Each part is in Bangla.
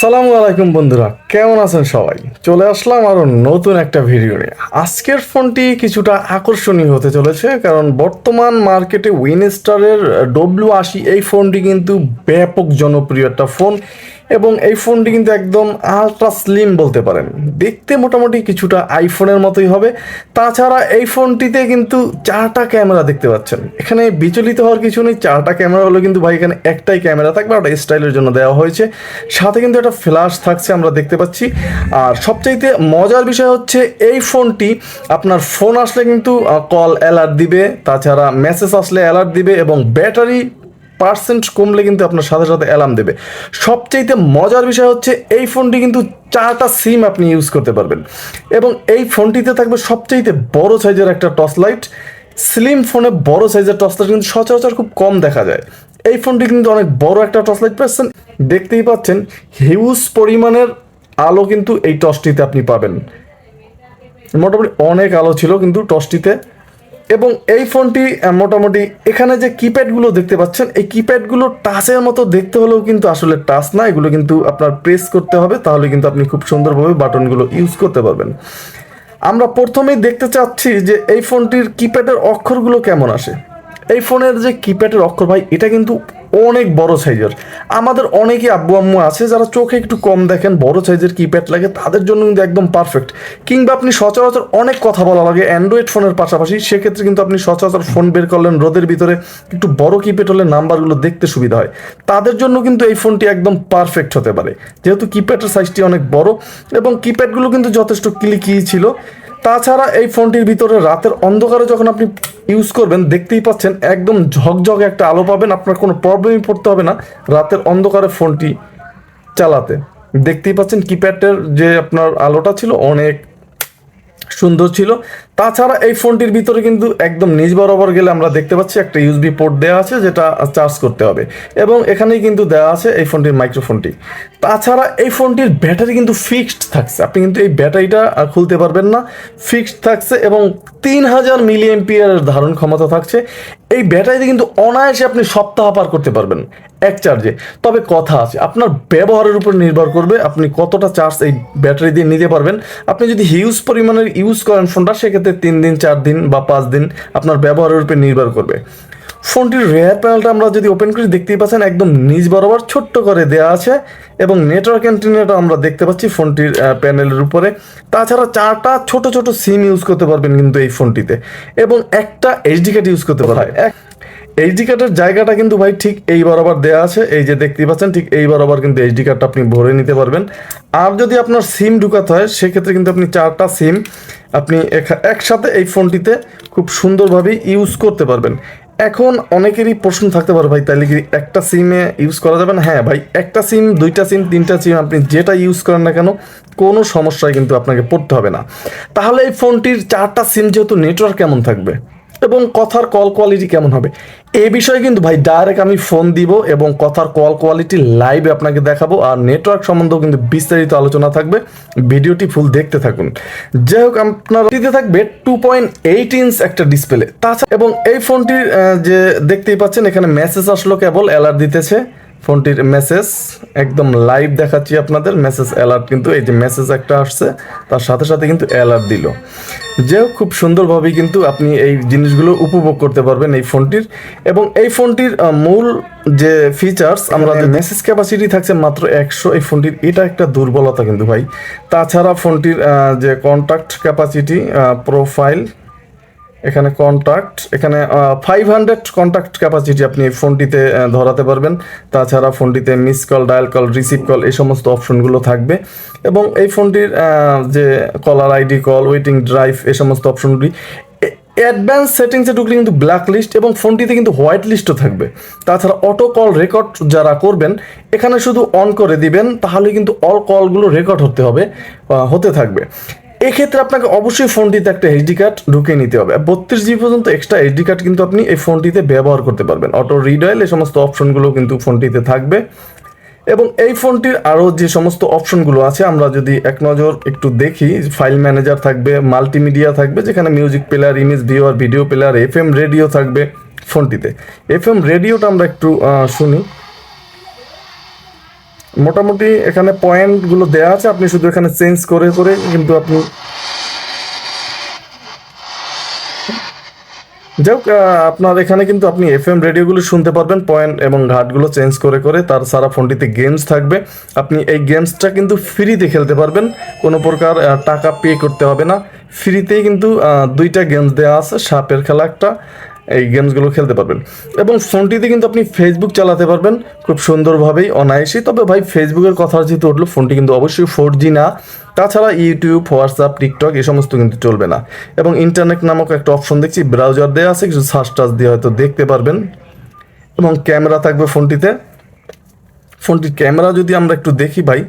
আসসালামু আলাইকুম বন্ধুরা, কেমন আছেন সবাই? চলে আসলাম আরও নতুন একটা ভিডিও নিয়ে। আজকের ফোনটি কিছুটা আকর্ষণীয় হতে চলেছে, কারণ বর্তমান মার্কেটে উইনস্টারের W80 এই ফোনটি কিন্তু ব্যাপক জনপ্রিয় একটা ফোন, এবং এই ফোনটি কিন্তু একদম আলট্রা স্লিম বলতে পারেন। দেখতে মোটামুটি কিছুটা আইফোনের মতোই হবে। তাছাড়া এই ফোনটিতে কিন্তু চারটা ক্যামেরা দেখতে পাচ্ছেন। এখানে বিচলিত হওয়ার কিছু নেই, চারটা ক্যামেরা হলো কিন্তু ভাই এখানে একটাই ক্যামেরা থাকবে, ওটা স্টাইলের জন্য দেওয়া হয়েছে। সাথে কিন্তু একটা ফ্ল্যাশ থাকছে, আমরা দেখতে পাচ্ছি। আর সবচাইতে মজার বিষয় হচ্ছে এই ফোনটি আপনার ফোন আসলে কিন্তু কল অ্যালার্ট দিবে, তাছাড়া মেসেজ আসলে অ্যালার্ট দিবে, এবং ব্যাটারি পার্সেন্ট কমলে কিন্তু আপনার সাথে সাথে অ্যালার্ম দেবে। সবচাইতে মজার বিষয় হচ্ছে এই ফোনটি কিন্তু চারটা সিম আপনি ইউজ করতে পারবেন, এবং এই ফোনটিতে থাকবে সবচাইতে বড় সাইজের একটা টর্চ লাইট। স্লিম ফোনে বড় সাইজের টর্চ লাইট কিন্তু সচরাচর খুব কম দেখা যায়। এই ফোনটি কিন্তু অনেক বড় একটা টর্চ লাইট পাচ্ছেন, দেখতেই পাচ্ছেন হিউজ পরিমাণের আলো কিন্তু এই টর্চটিতে আপনি পাবেন। মোটামুটি অনেক আলো ছিল কিন্তু টর্চটিতে। এবং এই ফোনটি মোটামুটি এখানে যে কিপ্যাডগুলো দেখতে পাচ্ছেন, এই কিপ্যাডগুলো টাচের মতো দেখতে হলেও কিন্তু আসলে টাচ না, এগুলো কিন্তু আপনার প্রেস করতে হবে, তাহলে কিন্তু আপনি খুব সুন্দরভাবে বাটনগুলো ইউজ করতে পারবেন। আমরা প্রথমেই দেখতে চাচ্ছি যে এই ফোনটির কিপ্যাডের অক্ষরগুলো কেমন আসে। এই ফোনের যে কিপ্যাডের অক্ষর ভাই, এটা কিন্তু অনেক বড় সাইজের। আমাদের অনেকেই আব্বু আম্মু আছে যারা চোখে একটু কম দেখেন, বড় সাইজের কিপ্যাড লাগে, তাদের জন্য কিন্তু একদম পারফেক্ট। কিংবা আপনি সচরাচর অনেক কথা বলা লাগে অ্যান্ড্রয়েড ফোনের পাশাপাশি, সেক্ষেত্রে কিন্তু আপনি সচরাচর ফোন বের করলেন রোদের ভিতরে, একটু বড় কিপ্যাড হলে নাম্বারগুলো দেখতে সুবিধা হয়, তাদের জন্য কিন্তু এই ফোনটি একদম পারফেক্ট হতে পারে, যেহেতু কিপ্যাডের সাইজটি অনেক বড় এবং কিপ্যাডগুলো কিন্তু যথেষ্ট ক্লিকি ছিল। তাছাড়া এই ফোনটির ভিতরে রাতের অন্ধকারে যখন আপনি ইউজ করবেন, দেখতেই পাচ্ছেন একদম ঝকঝকে একটা আলো পাবেন, আপনার কোনো প্রবলেমই পড়তে হবে না রাতের অন্ধকারে ফোনটি চালাতে। দেখতেই পাচ্ছেন কিপ্যাডের যে আপনার আলোটা ছিল অনেক সুন্দর ছিল। তাছাড়া এই ফোনটির ভিতরে কিন্তু একদম নিচ বরাবর গেলে আমরা দেখতে পাচ্ছি একটা ইউএসবি পোর্ট দেওয়া আছে, যেটা চার্জ করতে হবে, এবং এখানেই কিন্তু দেওয়া আছে এই ফোনটির মাইক্রোফোনটি। তাছাড়া এই ফোনটির ব্যাটারি কিন্তু ফিক্সড থাকছে, আপনি কিন্তু এই ব্যাটারিটা খুলতে পারবেন না, ফিক্সড থাকছে, এবং 3000 মিলিঅ্যাম্পিয়ারের ধারণ ক্ষমতা থাকছে। এই ব্যাটারিতে কিন্তু অনায়াসে আপনি সপ্তাহ পার করতে পারবেন এক চার্জে। তবে কথা আছে, আপনার ব্যবহারের উপর নির্ভর করবে আপনি কতটা চার্জ এই ব্যাটারি দিয়ে নিতে পারবেন। আপনি যদি হিউজ পরিমাণের ইউজ করেন ফোনটা, সেক্ষেত্রে 3 দিন 4 দিন বা 5 দিন আপনার ব্যবহারের উপর নির্ভর করবে। ফোনটির রেয়ার প্যানেলটা আমরা যদি ওপেন করি, দেখতেই পাচ্ছেন একদম নিচ বরাবর ছোট্ট করে দেওয়া আছে, এবং নেটওয়ার্ক অ্যান্টেনাটা আমরা দেখতে পাচ্ছি ফোনটির প্যানেলের উপরে। তাছাড়া চারটা ছোট ছোট সিম ইউজ করতে পারবেন কিন্তু এই ফোনটিতে, এবং একটা এইচডি কার্ড ইউজ করতে পারবেন। এইচডি কার্ডের জায়গাটা কিন্তু ভাই ঠিক এই বরাবর দেওয়া আছে, এই যে দেখতেই পাচ্ছেন ঠিক এই বরাবর কিন্তু এইচডি কার্ডটা আপনি ভরে নিতে পারবেন। আর যদি আপনার সিম ঢুকাতে হয়, সেক্ষেত্রে কিন্তু আপনি চারটা সিম আপনি একসাথে এই ফোনটিতে খুব সুন্দরভাবে ইউজ করতে পারবেন। এখন অনেকেরই প্রশ্ন থাকতে পারে, ভাই তাহলে কি একটা সিমে ইউজ করা যাবে না? হ্যাঁ ভাই, একটা সিম, দুইটা সিম, তিনটা সিম, আপনি যেটা ইউজ করেন না কেন কোনো সমস্যায় কিন্তু আপনাকে পড়তে হবে না। তাহলে এই ফোনটির চারটা সিম যেহেতু নেটওয়ার্ক কেমন থাকবে এবং কথার কল কোয়ালিটি কেমন হবে, এই বিষয়ে কিন্তু ভাই ডাইরেক্ট আমি ফোন দিব এবং কথার কল কোয়ালিটি লাইভে আপনাকে দেখাবো, আর নেটওয়ার্ক সম্বন্ধেও কিন্তু বিস্তারিত আলোচনা থাকবে। ভিডিওটি ফুল দেখতে থাকুন। যাই হোক, আপনার দিতে থাকবে 2.8 ইঞ্চ একটা ডিসপ্লে। তাছাড়া এবং এই ফোনটির যে দেখতেই পাচ্ছেন এখানে মেসেজ আসলো, কেবল অ্যালার্ট দিতেছে। ফোনটির মেসেজ একদম লাইভ দেখাচ্ছি আপনাদের, মেসেজ অ্যালার্ট কিন্তু এই যে মেসেজ একটা আসছে, তার সাথে সাথে কিন্তু অ্যালার্ট দিল। যে খুব সুন্দরভাবেই কিন্তু আপনি এই জিনিসগুলো উপভোগ করতে পারবেন এই ফোনটির। এবং এই ফোনটির মূল যে ফিচার্স, আমরা যে মেসেজ ক্যাপাসিটি থাকছে মাত্র 100 এই ফোনটির, এটা একটা দুর্বলতা কিন্তু ভাই। তাছাড়া ফোনটির যে কন্ট্যাক্ট ক্যাপাসিটি, প্রোফাইল, এখানে কন্ট্যাক্ট, এখানে 500 কন্ট্যাক্ট ক্যাপাসিটি আপনি ফোনটিতে ধরাতে পারবেন। তাছাড়া ফোনটিতে miss call, dial call, receive call, এই সমস্ত অপশনগুলো থাকবে। এবং এই ফোনটির যে caller ID, call waiting, drive, এই সমস্ত অপশনগুলি অ্যাডভান্স সেটিংসে ঢুকলে কিন্তু ব্ল্যাক লিস্ট, এবং ফোনটিতে কিন্তু হোয়াইট লিস্টও থাকবে। তাছাড়া অটো কল রেকর্ড যারা করবেন, এখানে শুধু অন করে দিবেন, তাহলে কিন্তু অল কলগুলো রেকর্ড হতে থাকবে। এক্ষেত্রে আপনাকে অবশ্যই ফোনটিতে একটা এইচডি কার্ড ঢুকিয়ে নিতে হবে। 32 জিবি পর্যন্ত এক্সট্রা এইচডি কার্ড কিন্তু আপনি এই ফোনটিতে ব্যবহার করতে পারবেন। অটো রিডাইল, এই সমস্ত অপশনগুলো কিন্তু ফোনটিতে থাকবে। এবং এই ফোনটির আরও যে সমস্ত অপশনগুলো আছে, আমরা যদি এক নজর একটু দেখি, ফাইল ম্যানেজার থাকবে, মাল্টিমিডিয়া থাকবে, যেখানে music player, image viewer, video player, FM radio থাকবে ফোনটিতে। এফএম রেডিওটা আমরা একটু শুনি। মোটামুটি এখানে পয়েন্টগুলো দেওয়া আছে, আপনি শুধু এখানে চেঞ্জ করে করে কিন্তু আপনি যাই হোক, আপনার এখানে কিন্তু আপনি এফএম রেডিওগুলো শুনতে পারবেন পয়েন্ট এবং ঘাটগুলো চেঞ্জ করে করে। তার সারা ফোনটিতে গেমস থাকবে, আপনি এই গেমসটা কিন্তু ফ্রিতে খেলতে পারবেন, কোনো প্রকার টাকা পে করতে হবে না। ফ্রিতেই কিন্তু দুইটা গেমস দেওয়া আছে, সাপের খেলা একটা, এই গেমসগুলো খেলতে পারবেন। এবং ফোনটিতে কিন্তু আপনি ফেসবুক চালাতে পারবেন খুব সুন্দরভাবেই, অনায়াসেই। তবে ভাই ফেসবুকের কথা যেহেতু উঠলো, ফোনটি কিন্তু অবশ্যই 4G না, তাছাড়া ইউটিউব, হোয়াটসঅ্যাপ, টিকটক এই সমস্ত কিন্তু চলবে না। এবং ইন্টারনেট নামক একটা অপশন দেখছি, ব্রাউজার দেওয়া আছে, কিছু সার্চ টাচ দিয়ে হয়তো দেখতে পারবেন। এবং ক্যামেরা থাকবে ফোনটিতে। ফোনটির ক্যামেরা যদি আমরা একটু দেখি ভাই,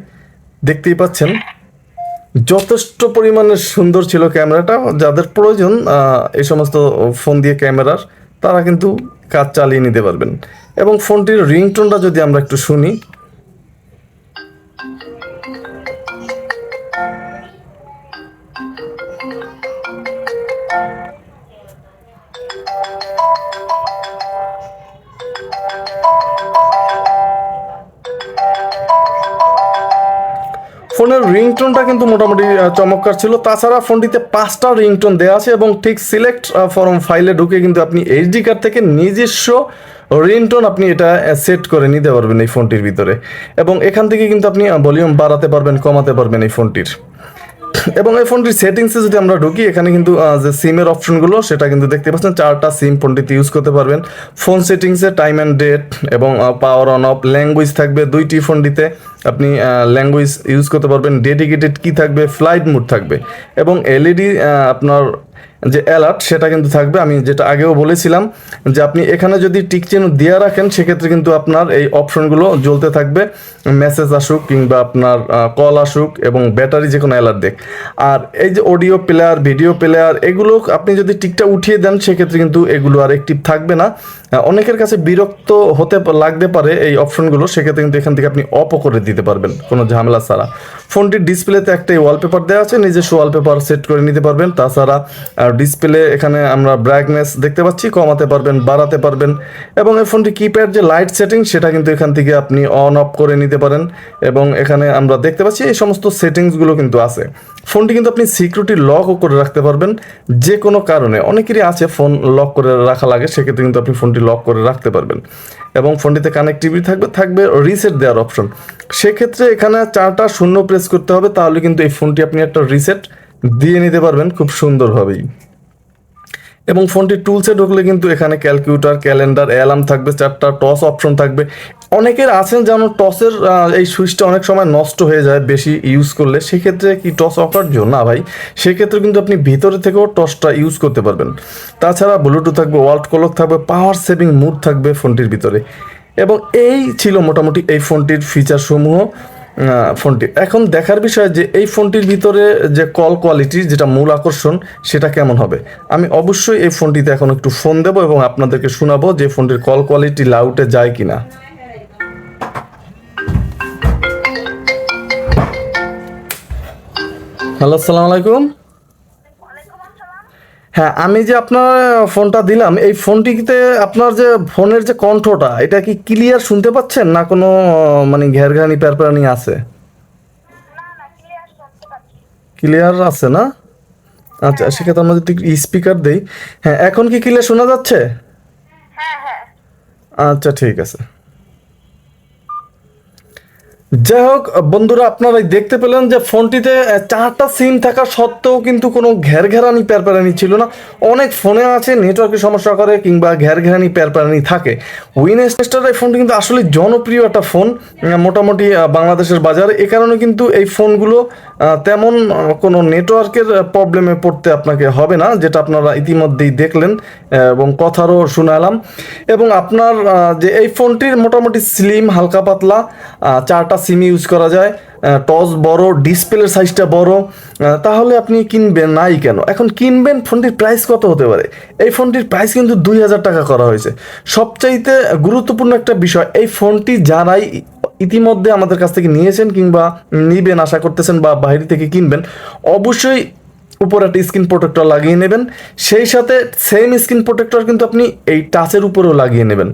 দেখতেই পাচ্ছেন যথেষ্ট পরিমাণে সুন্দর ছিল ক্যামেরাটা। যাদের প্রয়োজন এই সমস্ত ফোন দিয়ে ক্যামেরার, তারা কিন্তু কাজ চালিয়ে নিতে পারবেন। এবং ফোনটির রিংটোনটা যদি আমরা একটু শুনি, ফোনের রিংটোনটা কিন্তু মোটামুটি চমৎকার ছিল। তাছাড়া ফোনটিতে 5টা রিংটোন দেওয়া আছে এবং ঠিক সিলেক্ট ফরম ফাইলে ঢুকে কিন্তু আপনি এইচডি কার্ড থেকে নিজস্ব রিংটোন আপনি এটা সেট করে নিতে পারবেন এই ফোনটির ভিতরে। এবং এখান থেকে কিন্তু আপনি ভলিউম বাড়াতে পারবেন, কমাতে পারবেন এই ফোনটির। এবং এই ফোনটির সেটিংসে যদি আমরা ঢুকি, এখানে কিন্তু যে সিমের অপশনগুলো সেটা কিন্তু দেখতে পাচ্ছেন, 4টা সিম ফোনটিতে ইউজ করতে পারবেন। ফোন সেটিংসে টাইম অ্যান্ড ডেট এবং পাওয়ার অন অফ, ল্যাঙ্গুয়েজ থাকবে 2টি ফোনটিতে, আপনি ল্যাঙ্গুয়েজ ইউজ করতে পারবেন। ডেডিকেটেড কি থাকবে, ফ্লাইট মুড থাকবে। এবং এলইডি আপনার যে অ্যালার্ট সেটা কিন্তু থাকবে। আমি যেটা আগেও বলেছিলাম যে আপনি এখানে যদি টিক চিহ্ন দিয়ে রাখেন, সেক্ষেত্রে কিন্তু আপনার এই অপশনগুলো জ্বলতে থাকবে, মেসেজ আসুক কিংবা আপনার কল আসুক, এবং ব্যাটারি যে কোনো অ্যালার্ট দেখ। আর এই যে অডিও প্লেয়ার, ভিডিও প্লেয়ার, এগুলো আপনি যদি টিকটা উঠিয়ে দেন, সেক্ষেত্রে কিন্তু এগুলো আর অ্যাক্টিভ থাকবে না। অনেকের কাছে বিরক্ত হতে লাগতে পারে এই অপশনগুলো, সেক্ষেত্রে কিন্তু এখান থেকে আপনি অফও করে দিতে পারবেন কোনো ঝামেলা ছাড়া। ফোনটির ডিসপ্লেতে একটাই ওয়ালপেপার দেওয়া আছে, নিজস্ব ওয়ালপেপার সেট করে নিতে পারবেন। তাছাড়া ডিসপ্লে এখানে আমরা ব্রাইটনেস দেখতে পাচ্ছি, কমাতে পারবেন, বাড়াতে পারবেন। এবং এই ফোনটি কিপ্যাড যে লাইট সেটিং, সেটা কিন্তু এখান থেকে আপনি অন অফ করে নিতে পারেন। এবং এখানে আমরা দেখতে পাচ্ছি এই সমস্ত সেটিংসগুলো কিন্তু আছে। ফোনটি কিন্তু আপনি সিকিউরিটি লকও করে রাখতে পারবেন যে কোনো কারণে। অনেকেরই আছে ফোন লক করে রাখা লাগে, সেক্ষেত্রে কিন্তু আপনি ফোনটি লক করে রাখতে পারবেন। এবং ফোনটিতে কানেক্টিভিটি থাকবে রিসেট দেওয়ার অপশন। সেক্ষেত্রে এখানে 4টা শূন্য প্রেস করতে হবে, তাহলে কিন্তু এই ফোনটি আপনি একটা রিসেট দিয়ে নিতে পারবেন খুব সুন্দরভাবেই। এবং ফোনটির টুলসে ঢুকলে কিন্তু এখানে ক্যালকুলেটর, ক্যালেন্ডার, অ্যালার্ম থাকবে, 4টা টস অপশন থাকবে। অনেকের আছেন যেন টসের এই সুইচটা অনেক সময় নষ্ট হয়ে যায় বেশি ইউজ করলে, সেক্ষেত্রে কি টস অকার্য না ভাই, সেক্ষেত্রে কিন্তু আপনি ভিতরে থেকেও টসটা ইউজ করতে পারবেন। তাছাড়া ব্লুটুথ থাকবে, ওয়ার্ল্ড ক্লক থাকবে, পাওয়ার সেভিং মুড থাকবে ফোনটির ভিতরে। এবং এই ছিল মোটামুটি এই ফোনটির ফিচার সমূহ। ফোনটি এখন দেখার বিষয় যে এই ফোনটির ভিতরে যে কল কোয়ালিটি, যেটা মূল আকর্ষণ, সেটা কেমন হবে। আমি অবশ্যই এই ফোনটিতে এখন একটু ফোন দেব এবং আপনাদেরকে শোনাবো যে ফোনটির কল কোয়ালিটি লাউটে যায় কিনা। হ্যালো, আসসালামু আলাইকুম। হ্যাঁ, আমি যে আপনার ফোনটা দিলাম, এই ফোনটিতে আপনার যে ফোনের যে কণ্ঠটা, এটা কি ক্লিয়ার শুনতে পাচ্ছেন না কোনো মানে ঘেরঘানি প্যারপ্যারানি আছে? ক্লিয়ার আছে না? আচ্ছা, সেক্ষেত্রে আমরা যদি স্পিকার দেই, হ্যাঁ এখন কি ক্লিয়ার শোনা যাচ্ছে? আচ্ছা, ঠিক আছে। যাই হোক বন্ধুরা, আপনারাই দেখতে পেলেন যে ফোনটিতে 4টা সিম থাকা সত্ত্বেও কিন্তু কোনো ঘেরঘেরানি প্যারপ্যারানি ছিল না। অনেক ফোনে আছে নেটওয়ার্কের সমস্যা করে কিংবা ঘেরঘেরানি প্যারপ্যারানি থাকে। উইনস্টার এই ফোনটি কিন্তু আসলে জনপ্রিয় একটা ফোন মোটামুটি বাংলাদেশের বাজারে। এ কারণে কিন্তু এই ফোনগুলো তেমন কোনো নেটওয়ার্কের প্রবলেমে পড়তে আপনাকে হবে না, যেটা আপনারা ইতিমধ্যেই দেখলেন এবং কথারও শোনালাম। এবং আপনার যে এই ফোনটির মোটামুটি স্লিম, হালকা পাতলা, 4টা সিম ইউজ করা যায়, টস বড়, ডিসপ্লের সাইজটা বড়, তাহলে আপনি কিনবেন নাই কেন? এখন কিনবেন, ফোনটির প্রাইস কত হতে পারে? এই ফোনটির প্রাইস কিন্তু 2000 টাকা করা হয়েছে। সবচাইতে গুরুত্বপূর্ণ একটা বিষয়, এই ফোনটি যারাই ইতিমধ্যে আমাদের কাছ থেকে নিয়েছেন কিংবা নিবেন আশা করতেছেন বা বাইরে থেকে কিনবেন, অবশ্যই উপরে একটা স্ক্রিন প্রোটেক্টর লাগিয়ে নেবেন, সেই সাথে সেম স্ক্রিন প্রোটেক্টর কিন্তু আপনি এই টাচের উপরেও লাগিয়ে নেবেন।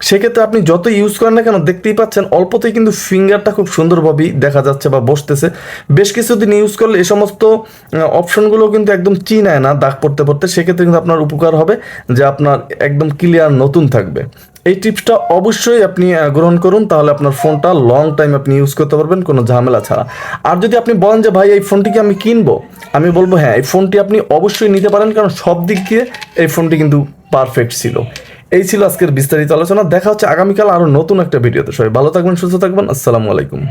সেক্ষেত্রে আপনি যত ইউজ করেন না কেন, দেখতেই পাচ্ছেন অল্পতেই কিন্তু ফিঙ্গারটা খুব সুন্দরভাবেই দেখা যাচ্ছে বা বসতেছে। বেশ কিছুদিন ইউজ করলে এই সমস্ত অপশনগুলো কিন্তু একদম চিনায় না দাগ পড়তে পড়তে, সেক্ষেত্রে কিন্তু আপনার উপকার হবে যে আপনার একদম ক্লিয়ার নতুন থাকবে। এই টিপসটা অবশ্যই আপনি গ্রহণ করুন, তাহলে আপনার ফোনটা লং টাইম আপনি ইউজ করতে পারবেন কোনো ঝামেলা ছাড়া। আর যদি আপনি বলেন যে ভাই এই ফোনটিকে আমি কিনবো, আমি বলবো হ্যাঁ, এই ফোনটি আপনি অবশ্যই নিতে পারেন, কারণ সব দিক দিয়ে এই ফোনটি কিন্তু পারফেক্ট ছিল। এই ছিল আজকের বিস্তারিত আলোচনা। দেখা হচ্ছে আগামীকাল আরও নতুন একটা ভিডিওতে। সবাই ভালো থাকবেন, সুস্থ থাকবেন। আসসালামু আলাইকুম।